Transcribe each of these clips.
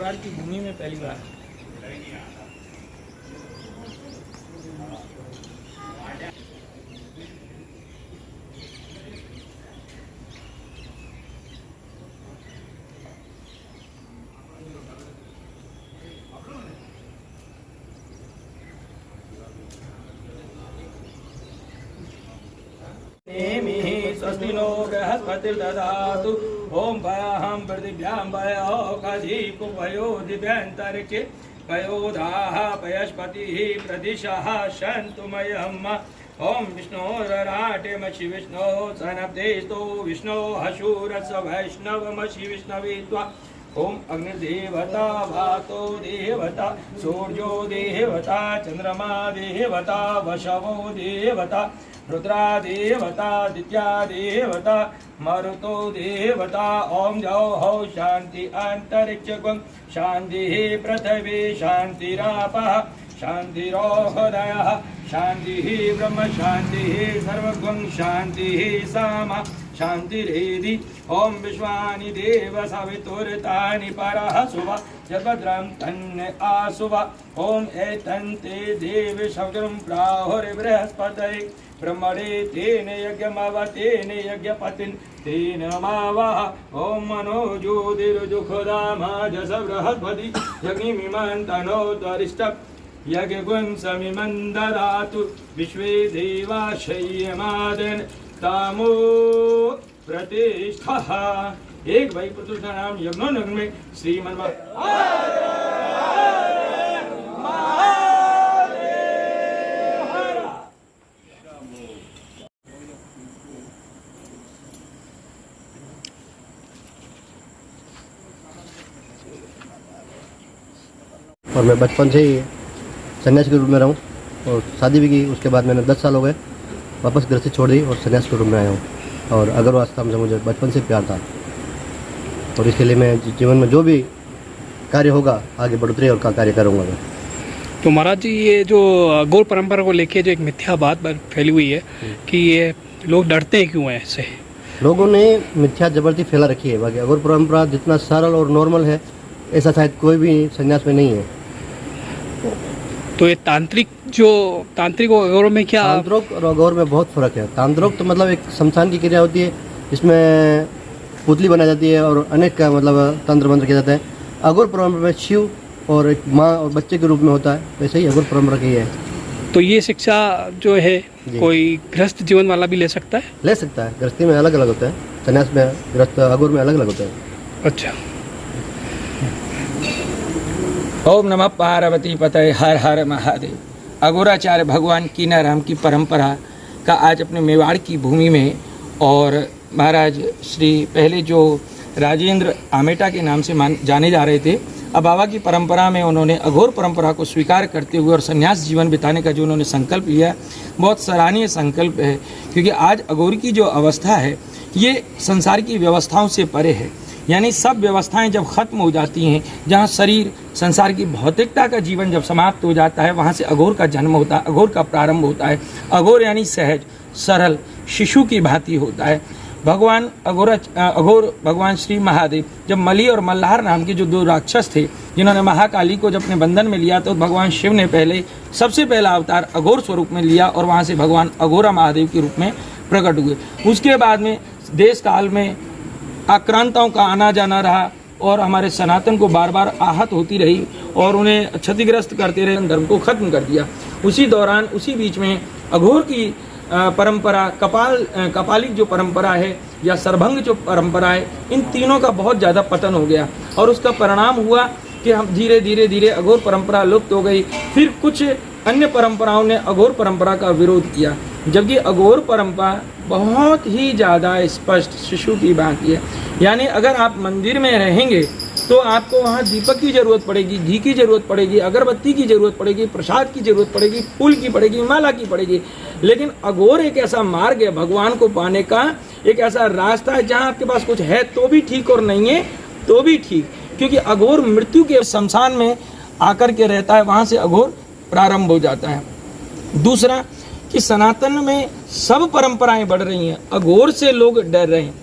मेवाड़ की भूमि में पहली बार। स्वस्ति नो बृहस्पतिर्दधातु ओम भयहं पृथिव्यां भयोकाधीपुपयो दिव्यांतरिक्षे पयोधाः पयस्पतिः प्रदिशः शन्तुमयम् ओम विष्णोरराटेमसि विष्णो सनब्देस्तो विष्णो हशूरस वैष्णवमसि विष्णवे त्वा ओम अग्निदेवता वातो देवता सूर्यो देवता चंद्रमा देवता वशवो देवता रुद्रा देवता दित्या देवता मरुतो देवता ओम जौ हौ शांति अंतरिक्ष शांति पृथ्वी शांतिरापः शांतिरोहदयः शांति ब्रह्म शांति सर्वगं शांति सामा शांतिरेधि ओम विश्वानि देव सवितुर्तानि परः शुभ जगद्रं तन्न आशुभ ओम एतन्ते देव शब्दं प्राहुर्बृहस्पतये ब्रह्मणे तेन यज्ञमवतेन यज्ञपतिं तेन मावः ओम मनोज्योतिर्जुखदामाजस बृहस्पति यज्ञमिमन्तनोत्तरिष्ट यज्ञगुंसमिमं ददातु विश्वे देवा शय्यमादन् तामो प्रतिष्ठः एक भाई पुत्र नाम यज्ञोनगर में श्रीमन्म और मैं बचपन से ही सन्यासी के रूप में रहा हूँ और शादी भी की। उसके बाद मैंने 10 साल हो गए वापस घर से छोड़ दी और सन्यास के रूप में आया हूँ। और अगरवाल आश्रम से मुझे बचपन से प्यार था और इसके लिए मैं जीवन में जो भी कार्य होगा आगे बढ़ोतरी और का कार्य करूँगा मैं। तो महाराज जी, ये जो गौर परंपरा को लेके जो एक मिथ्या बात फैली हुई है कि ये लोग डरते क्यों हैं इससे? लोगों ने मिथ्या जबरदस्ती फैला रखी है। बाकी गौर परंपरा जितना सरल और नॉर्मल है ऐसा शायद कोई भी सन्यास में नहीं है। तो ये तांत्रिक और अगौर में क्या? तांत्रिक और अगौर में बहुत फर्क है। तांत्रिक तो मतलब एक शमशान की क्रिया होती है जिसमें पुतली बनाई जाती है और अनेक का मतलब तंत्र मंत्र किया जाता है। अगौर परंपरा में शिव और एक माँ और बच्चे के रूप में होता है, वैसे ही अगौर परंपरा की है। तो ये शिक्षा जो है कोई गृहस्थ जीवन वाला भी ले सकता है? ले सकता है। गृहस्थी में अलग अलग होता है, सन्यास में गृहस्थ अगौर में अलग अलग होता है। अच्छा। ओम नमः पार्वती पतये हर हर महादेव। अघोराचार्य भगवान कीनाराम की परंपरा का आज अपने मेवाड़ की भूमि में और महाराज श्री पहले जो राजेंद्र आमेटा के नाम से जाने जा रहे थे, अब बाबा की परंपरा में उन्होंने अघोर परंपरा को स्वीकार करते हुए और संन्यास जीवन बिताने का जो उन्होंने संकल्प लिया, बहुत सराहनीय संकल्प है। क्योंकि आज अघोर की जो अवस्था है ये संसार की व्यवस्थाओं से परे है। यानी सब व्यवस्थाएं जब खत्म हो जाती हैं, जहाँ शरीर संसार की भौतिकता का जीवन जब समाप्त हो जाता है, वहाँ से अघोर का जन्म होता है, अघोर का प्रारंभ होता है। अघोर यानी सहज सरल शिशु की भांति होता है। भगवान अघोर भगवान श्री महादेव जब मली और मल्हार नाम के जो दो राक्षस थे जिन्होंने महाकाली को जब अपने बंधन में लिया, तो भगवान शिव ने सबसे पहला अवतार अघोर स्वरूप में लिया और वहाँ से भगवान अघोरा महादेव के रूप में प्रकट हुए। उसके बाद में देश काल में आक्रांताओं का आना जाना रहा और हमारे सनातन को बार बार आहत होती रही और उन्हें क्षतिग्रस्त करते रहे, धर्म को खत्म कर दिया। उसी दौरान उसी बीच में अघोर की परंपरा कपालिक जो परंपरा है या सरभंग जो परंपरा है, इन तीनों का बहुत ज़्यादा पतन हो गया और उसका परिणाम हुआ कि हम धीरे धीरे अघोर परंपरा लुप्त हो गई। फिर कुछ अन्य परंपराओं ने अघोर परंपरा का विरोध किया, जबकि अघोर परंपरा बहुत ही ज़्यादा स्पष्ट शिशु की भांति है। यानी अगर आप मंदिर में रहेंगे तो आपको वहाँ दीपक की जरूरत पड़ेगी, घी की जरूरत पड़ेगी, अगरबत्ती की जरूरत पड़ेगी, प्रसाद की जरूरत पड़ेगी, फूल की पड़ेगी, माला की पड़ेगी। लेकिन अघोर एक ऐसा मार्ग है भगवान को पाने का, एक ऐसा रास्ता है जहाँ आपके पास कुछ है तो भी ठीक और नहीं है तो भी ठीक। क्योंकि अघोर मृत्यु के शमशान में आकर के रहता है, वहाँ से अघोर प्रारंभ हो जाता है। दूसरा कि सनातन में सब परंपराएं बढ़ रही हैं, अघोर से लोग डर रहे हैं।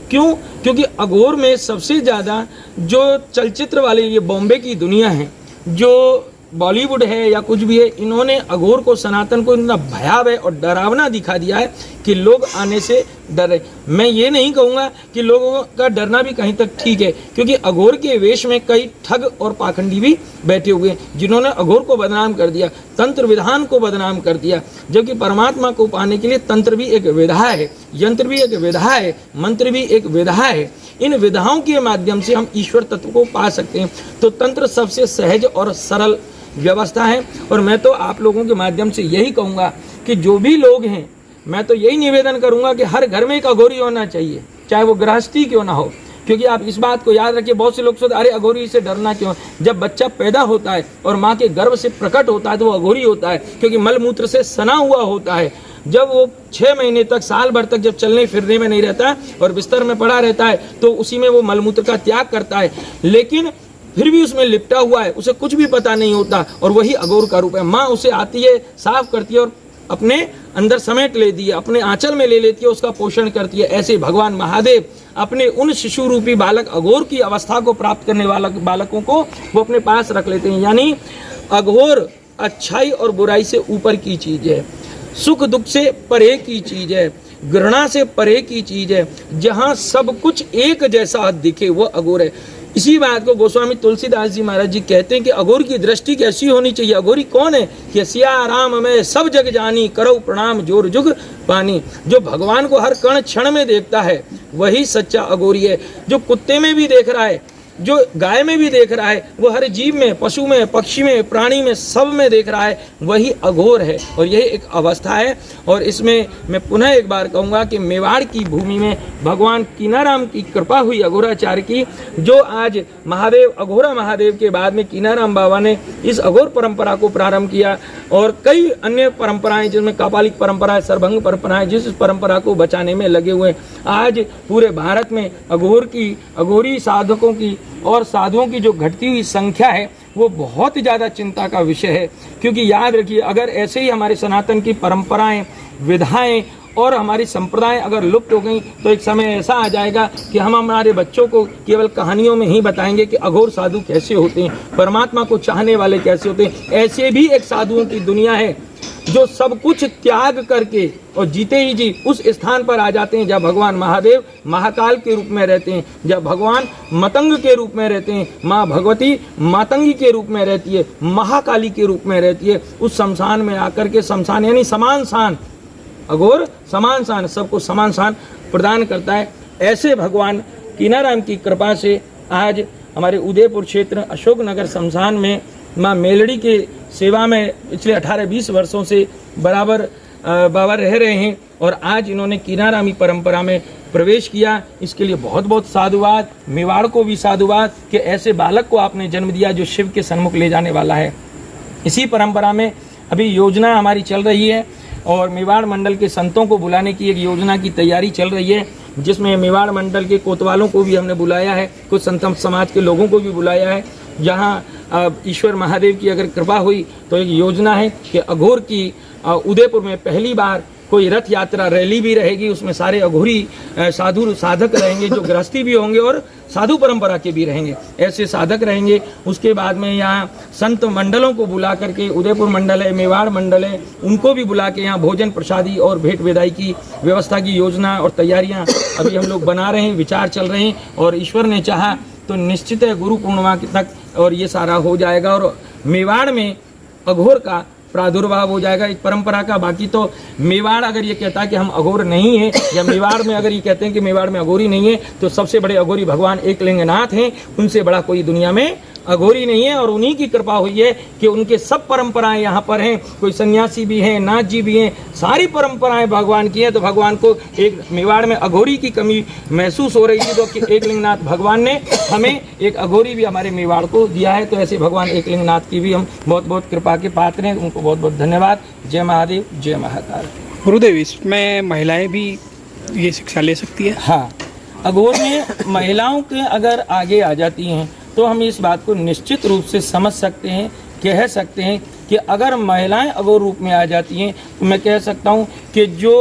क्यों? क्योंकि अघोर में सबसे ज़्यादा जो चलचित्र वाले ये बॉम्बे की दुनिया है, जो बॉलीवुड है या कुछ भी है, इन्होंने अघोर को, सनातन को इतना भयावह और डरावना दिखा दिया है कि लोग आने से डर रहे। मैं ये नहीं कहूँगा कि लोगों का डरना भी कहीं तक ठीक है, क्योंकि अघोर के वेश में कई ठग और पाखंडी भी बैठे हुए हैं जिन्होंने अघोर को बदनाम कर दिया, तंत्र विधान को बदनाम कर दिया। जबकि परमात्मा को पाने के लिए तंत्र भी एक विधा है, यंत्र भी एक विधा है, मंत्र भी एक विधा है। इन विधाओं के माध्यम से हम ईश्वर तत्व को पा सकते हैं। तो तंत्र सबसे सहज और सरल व्यवस्था है। और मैं तो आप लोगों के माध्यम से यही कहूँगा कि जो भी लोग हैं, मैं तो यही निवेदन करूँगा कि हर घर में एक अघोरी होना चाहिए, चाहे वो गृहस्थी क्यों ना हो। क्योंकि आप इस बात को याद रखिए, बहुत से लोग सोचते अरे अघोरी से डरना क्यों। जब बच्चा पैदा होता है और माँ के गर्भ से प्रकट होता है तो वो अघोरी होता है, क्योंकि मलमूत्र से सना हुआ होता है। जब वो 6 महीने तक, साल भर तक जब चलने फिरने में नहीं रहता और बिस्तर में पड़ा रहता है, तो उसी में वो मलमूत्र का त्याग करता है, लेकिन फिर भी उसमें लिपटा हुआ है, उसे कुछ भी पता नहीं होता, और वही अघोर का रूप है। माँ उसे आती है, साफ करती है और अपने अंदर समेट लेती है, अपने आंचल में ले लेती है, उसका पोषण करती है। ऐसे भगवान महादेव अपने उन शिशु रूपी बालक, अघोर की अवस्था को प्राप्त करने वाला बालकों को वो अपने पास रख लेते हैं। यानी अघोर अच्छाई और बुराई से ऊपर की चीज है, सुख दुख से परे की चीज है, घृणा से परे की चीज है। जहाँ सब कुछ एक जैसा दिखे वो अघोर है। इसी बात को गोस्वामी तुलसीदास जी महाराज जी कहते हैं कि अघोर की दृष्टि कैसी होनी चाहिए। अघोरी कौन है? कि सिया राम में सब जग जानी, करो प्रणाम जोर जुग पानी। जो भगवान को हर कण क्षण में देखता है वही सच्चा अघोरी है। जो कुत्ते में भी देख रहा है, जो गाय में भी देख रहा है, वो हर जीव में, पशु में, पक्षी में, प्राणी में, सब में देख रहा है, वही अघोर है। और यही एक अवस्था है। और इसमें मैं पुनः एक बार कहूँगा कि मेवाड़ की भूमि में भगवान कीनाराम की कृपा हुई अघोराचार्य की, जो आज महादेव, अघोरा महादेव के बाद में कीनाराम बाबा ने इस अघोर परंपरा को प्रारंभ किया। और कई अन्य परंपराएं, जिसमें कापालिक परंपरा, सर्वभंग परंपराएं, जिस परंपरा को बचाने में लगे हुए हैं। आज पूरे भारत में अघोर की, अघोरी साधकों की और साधुओं की जो घटती हुई संख्या है वो बहुत ज़्यादा चिंता का विषय है। क्योंकि याद रखिए, अगर ऐसे ही हमारे सनातन की परंपराएं, विधाएं और हमारी संप्रदाय अगर लुप्त हो गई, तो एक समय ऐसा आ जाएगा कि हम हमारे बच्चों को केवल कहानियों में ही बताएंगे कि अघोर साधु कैसे होते हैं, परमात्मा को चाहने वाले कैसे होते हैं। ऐसे भी एक साधुओं की दुनिया है जो सब कुछ त्याग करके और जीते ही जी उस स्थान पर आ जाते हैं जब भगवान महादेव महाकाल के रूप में रहते हैं, जब भगवान मतंग के रूप में रहते हैं, माँ भगवती मातंगी के रूप में रहती है, महाकाली के रूप में रहती है। उस शमशान में आकर के, शमशान यानी समान शान, अघोर समान शान, सबको समान शान प्रदान करता है। ऐसे भगवान कीनाराम की कृपा से आज हमारे उदयपुर क्षेत्र अशोकनगर शमशान में माँ मेलड़ी के सेवा में पिछले 18-20 वर्षों से बराबर बाबा रह रहे हैं। और आज इन्होंने कीनारामी परंपरा में प्रवेश किया, इसके लिए बहुत बहुत साधुवाद। मेवाड़ को भी साधुवाद कि ऐसे बालक को आपने जन्म दिया जो शिव के सन्मुख ले जाने वाला है। इसी परंपरा में अभी योजना हमारी चल रही है और मेवाड़ मंडल के संतों को बुलाने की एक योजना की तैयारी चल रही है, जिसमें मेवाड़ मंडल के कोतवालों को भी हमने बुलाया है, कुछ संत समाज के लोगों को भी बुलाया है। जहाँ ईश्वर महादेव की अगर कृपा हुई तो एक योजना है कि अघोर की उदयपुर में पहली बार कोई रथ यात्रा रैली भी रहेगी। उसमें सारे अघोरी साधु साधक रहेंगे, जो गृहस्थी भी होंगे और साधु परंपरा के भी रहेंगे, ऐसे साधक रहेंगे। उसके बाद में यहाँ संत मंडलों को बुला करके, उदयपुर मंडल है, मेवाड़ मंडल है, उनको भी बुला के यहाँ भोजन प्रसादी और भेंट विदाई की व्यवस्था की योजना और तैयारियाँ अभी हम लोग बना रहे हैं, विचार चल रहे हैं। और ईश्वर ने चाहा तो निश्चित है गुरु पूर्णिमा तक और ये सारा हो जाएगा और मेवाड़ में अघोर का प्रादुर्भाव हो जाएगा एक परंपरा का। बाकी तो मेवाड़ अगर ये कहता है कि हम अघोर नहीं है, या मेवाड़ में अगर ये कहते हैं कि मेवाड़ में अघोरी नहीं है, तो सबसे बड़े अघोरी भगवान एकलिंगनाथ हैं, उनसे बड़ा कोई दुनिया में अघोरी नहीं है। और उन्हीं की कृपा हुई है कि उनके सब परंपराएं यहाँ पर हैं। कोई सन्यासी भी हैं, नाथ जी भी हैं, सारी परंपराएं भगवान की हैं। तो भगवान को एक मेवाड़ में अघोरी की कमी महसूस हो रही थी, तो एकलिंगनाथ भगवान ने हमें एक अघोरी भी हमारे मेवाड़ को दिया है। तो ऐसे भगवान एकलिंगनाथ की भी हम बहुत बहुत कृपा के पात्र हैं, उनको बहुत बहुत धन्यवाद। जय महादेव, जय महाकाल। गुरुदेव, इसमें महिलाएं भी ये शिक्षा ले सकती है? हाँ, अघोर में महिलाओं के अगर आगे आ जाती हैं तो हम इस बात को निश्चित रूप से समझ सकते हैं, कह सकते हैं कि अगर महिलाएं अघोर रूप में आ जाती हैं तो मैं कह सकता हूं कि जो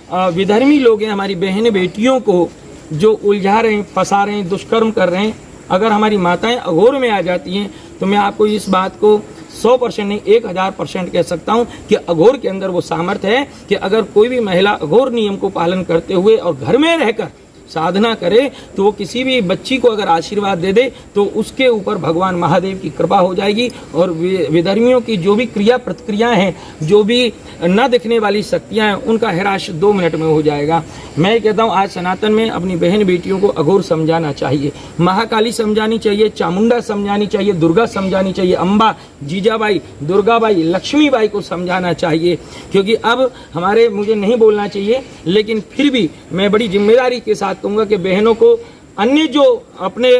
विधर्मी लोग हैं, हमारी बहन बेटियों को जो उलझा रहे हैं, फंसा रहे हैं, दुष्कर्म कर रहे हैं, अगर हमारी माताएं अघोर में आ जाती हैं तो मैं आपको इस बात को 100% नहीं 1000% कह सकता हूं कि अघोर के अंदर वो सामर्थ्य है कि अगर कोई भी महिला अघोर नियम को पालन करते हुए और घर में रहकर साधना करे तो वो किसी भी बच्ची को अगर आशीर्वाद दे दे तो उसके ऊपर भगवान महादेव की कृपा हो जाएगी और विधर्मियों की जो भी क्रिया प्रतिक्रियाएं हैं, जो भी न दिखने वाली शक्तियां हैं, उनका हिराश 2 मिनट में हो जाएगा। मैं कहता हूं आज सनातन में अपनी बहन बेटियों को अघोर समझाना चाहिए, महाकाली समझानी चाहिए, चामुंडा समझानी चाहिए, दुर्गा समझानी चाहिए, अम्बा, जीजाबाई, दुर्गाबाई, लक्ष्मीबाई को समझाना चाहिए। क्योंकि अब हमारे, मुझे नहीं बोलना चाहिए लेकिन फिर भी मैं बड़ी जिम्मेदारी के साथ कहूँगा कि बहनों को अन्य जो अपने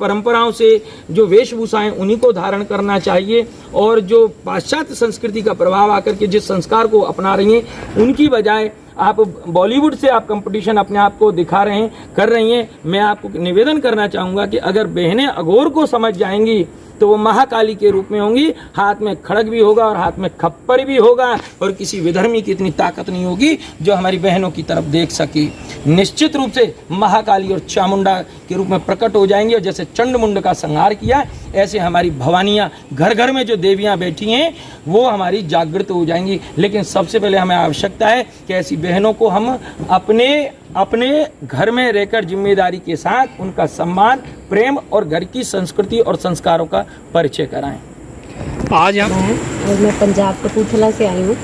परंपराओं से जो वेशभूषाएं उन्हीं को धारण करना चाहिए और जो पाश्चात्य संस्कृति का प्रभाव आकर के जिस संस्कार को अपना रही हैं उनकी बजाय आप बॉलीवुड से आप कंपटीशन अपने आप को दिखा रहे हैं, कर रही हैं। मैं आपको निवेदन करना चाहूँगा कि अगर बहनें अघोर को समझ जाएंगी तो वो महाकाली के रूप में होंगी, हाथ में खड़ग भी होगा और हाथ में खप्पर भी होगा और किसी विधर्मी की इतनी ताकत नहीं होगी जो हमारी बहनों की तरफ देख सके। निश्चित रूप से महाकाली और चामुंडा के रूप में प्रकट हो जाएंगे और जैसे चंडमुंड का संहार किया ऐसे हमारी भवानियाँ घर घर में जो देवियाँ बैठी हैं वो हमारी जागृत हो जाएंगी। लेकिन सबसे पहले हमें आवश्यकता है कि ऐसी बहनों को हम अपने घर में रहकर जिम्मेदारी के साथ उनका सम्मान, प्रेम और घर की संस्कृति और संस्कारों का परिचय कराएं। आज आप और मैं पंजाब कपूरथला से आई हूँ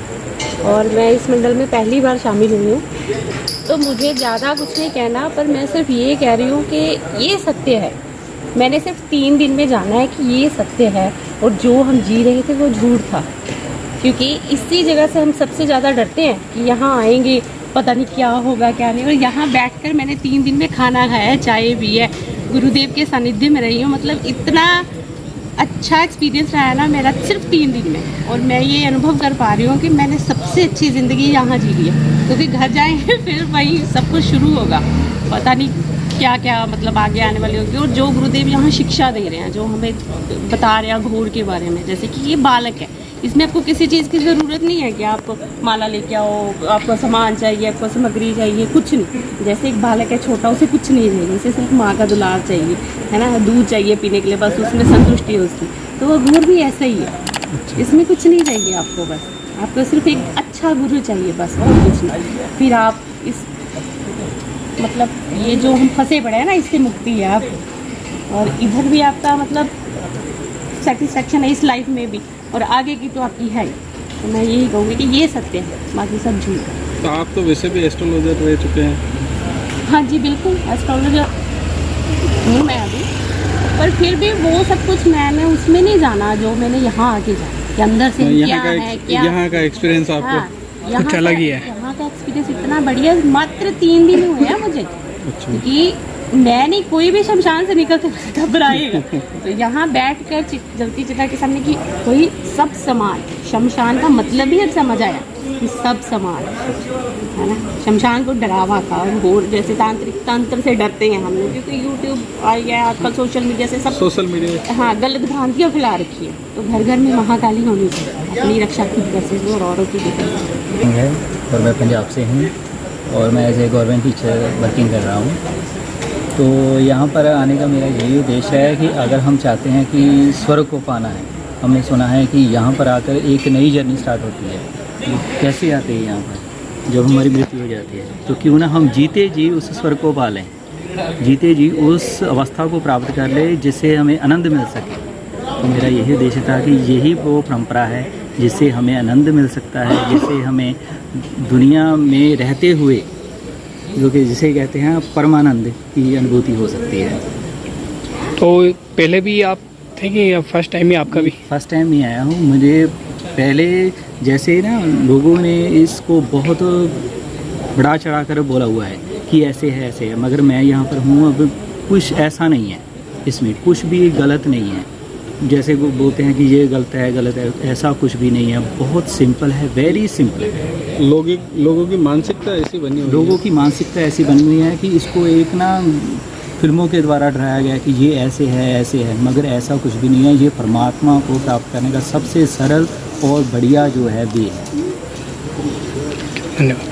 और मैं इस मंडल में पहली बार शामिल हुई हूँ, तो मुझे ज़्यादा कुछ नहीं कहना, पर मैं सिर्फ ये कह रही हूँ कि ये सत्य है। मैंने सिर्फ 3 दिन में जाना है कि ये सत्य है और जो हम जी रहे थे वो झूठ था। क्योंकि इसी जगह से हम सबसे ज़्यादा डरते हैं कि यहाँ आएंगे पता नहीं क्या होगा क्या नहीं। और यहाँ बैठकर मैंने 3 दिन में खाना खाया है, चाय भी है, गुरुदेव के सानिध्य में रही हूँ। मतलब इतना अच्छा एक्सपीरियंस रहा है ना मेरा सिर्फ 3 दिन में। और मैं ये अनुभव कर पा रही हूँ कि मैंने सबसे अच्छी ज़िंदगी यहाँ जी ली है। क्योंकि घर जाएंगे फिर वही सब कुछ शुरू होगा, पता नहीं क्या क्या मतलब आगे आने वाली होगी। और जो गुरुदेव यहाँ शिक्षा दे रहे हैं, जो हमें बता रहे हैं घोर के बारे में, जैसे कि ये बालक है, इसमें आपको किसी चीज़ की ज़रूरत नहीं है कि आप माला लेके आओ, आपको सामान चाहिए, आपको सामग्री चाहिए, कुछ नहीं। जैसे एक बालक है छोटा, उसे कुछ नहीं चाहिए, उसे सिर्फ माँ का दुलार चाहिए, है ना, दूध चाहिए पीने के लिए, बस उसमें संतुष्टि है उसकी। तो वो गुरु भी ऐसा ही है, इसमें कुछ नहीं चाहिए आपको, बस आपको सिर्फ एक अच्छा गुरु चाहिए, बस और कुछ नहीं। फिर आप इस मतलब ये जो हम फंसे पड़े हैं ना, इससे मुक्ति है आप, और इधर भी आपका मतलब सेटिस्फेक्शन है इस लाइफ में भी, और आगे की तो आपकी है। तो मैं यही कहूँगी कि ये सत्य है, बाकी सब झूठ है। तो आप तो वैसे भी एस्ट्रोलॉजर रह चुके हैं। हाँ जी बिल्कुल, एस्ट्रोलॉजर हूँ मैं अभी, पर फिर भी वो सब कुछ मैंने उसमें नहीं जाना जो मैंने यहाँ आके जाना कि अंदर से क्या है, क्या यहाँ का एक्सपीरियंस आपको हाँ, कुछ अलग ही है। यहाँ का एक्सपीरियंस इतना बढ़िया, मात्र 3 दिन हुए हैं मुझे। क्योंकि मैं नहीं, कोई भी शमशान से निकलते घबराएगा। तो यहाँ बैठ कर जलती चिता के सामने की कोई सब समान, शमशान का मतलब ही समझ आया कि सब समान है ना। शमशान को डरावा था और जैसे तांत्रिक तंत्र से डरते हैं हम लोग, क्योंकि यूट्यूब आ गया आजकल, सोशल मीडिया से सब सोशल मीडिया हाँ गलत भ्रांतियाँ फैला रखी है। तो घर घर में महाकाली होनी चाहिए, अपनी रक्षा खुद कर सके और औरों की भी कर सके। है और मैं पंजाब से हूँ और मैं as a government teacher working कर रहा हूँ। तो यहाँ पर आने का मेरा यही उद्देश्य है कि अगर हम चाहते हैं कि स्वर्ग को पाना है, हमने सुना है कि यहाँ पर आकर एक नई जर्नी स्टार्ट होती है। तो कैसे आते हैं यहाँ पर जब हमारी मृत्यु हो जाती है, तो क्यों ना हम जीते जी उस स्वर्ग को पा लें, जीते जी उस अवस्था को प्राप्त कर लें जिससे हमें आनंद मिल सके। तो मेरा यही उद्देश्य था कि यही वो परंपरा है जिससे हमें आनंद मिल सकता है, जिससे हमें दुनिया में रहते हुए जो कि जिसे कहते हैं परमानंद की अनुभूति हो सकती है। तो पहले भी आप थे कि फर्स्ट टाइम ही आपका भी? फर्स्ट टाइम ही आया हूँ। मुझे पहले जैसे ना लोगों ने इसको बहुत बढ़ा चढ़ा कर बोला हुआ है कि ऐसे है ऐसे है, मगर मैं यहाँ पर हूँ अब कुछ ऐसा नहीं है, इसमें कुछ भी गलत नहीं है। जैसे वो बोलते हैं कि ये गलत है, ऐसा कुछ भी नहीं है, बहुत सिंपल है, वेरी सिंपल है। लोगों की मानसिकता ऐसी बनी हुई है, लोगों की मानसिकता ऐसी बनी हुई है कि इसको एक ना फिल्मों के द्वारा डराया गया कि ये ऐसे है, मगर ऐसा कुछ भी नहीं है। ये परमात्मा को प्राप्त करने का सबसे सरल और बढ़िया जो है वे है। धन्यवाद।